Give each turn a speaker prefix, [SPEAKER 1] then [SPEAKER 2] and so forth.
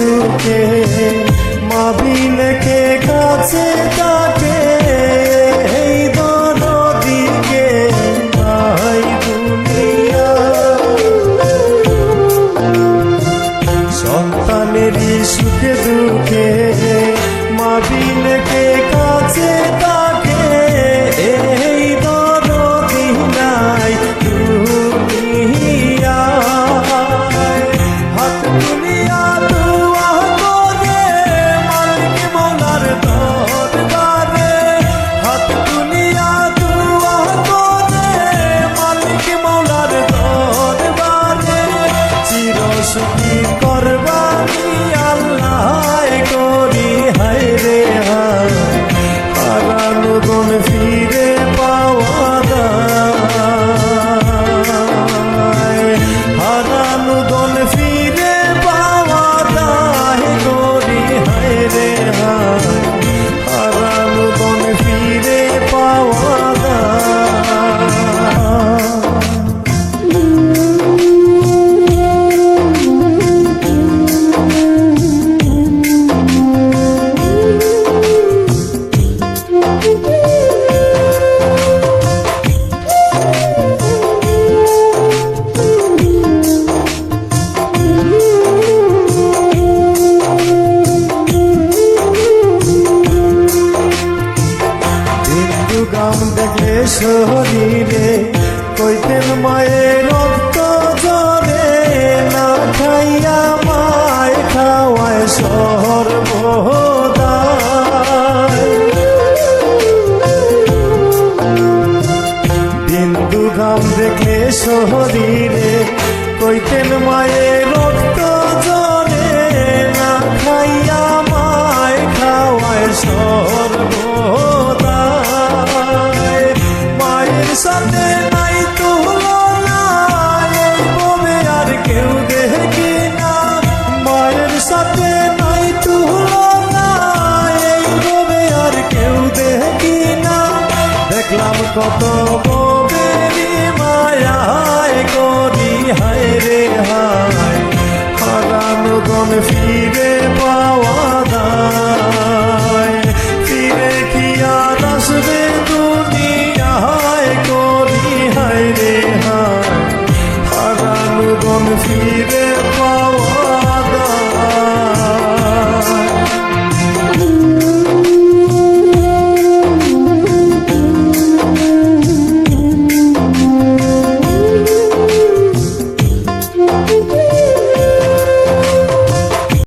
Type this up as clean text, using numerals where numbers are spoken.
[SPEAKER 1] দুঃখে মা বিনে কে কাছে তাকে এই দরদিকে নাই দুনিয়া সন্তানেরই সুখে দুঃখে মা বিনে কে কাছে তাকে এই দরদি নাই দুনিয়া হাত দুনিয়া দুয়া করে মালিক মৌলার দরবারে হাত দুনিয়া দুয়া করে মালিক মৌলার দরবারে চির সুখী করবানি আল্লাহ করি হায় রে হারানো গুণ ফিরে পাওয়া দায় হারানো গুণ ফিরে পাওয়া দায় করি হায় রে হারানো গুণ ফিরে পাওয়া দায় গাম দেখলে শরীরে কইতেন মায়ের রক্ত ঝরে না খাইয়া মায় খাওয়ায় সর্বদায় বিন্দু গাম দেখলে শরীরে কইতেন মায়ের রক্ত ঝরে না খাইয়া মায় খাওয়ায় সর্বদায় মায়ের সাথে নাই তুলনা এই ভবে আর কেউ দেখি না মায়ের সাথে নাই তুলনা এই ভবে আর কেউ দেখি না দেখলাম কত ববেরি মায়ায় করি হায় রে হায় হারানো গণ ফিরে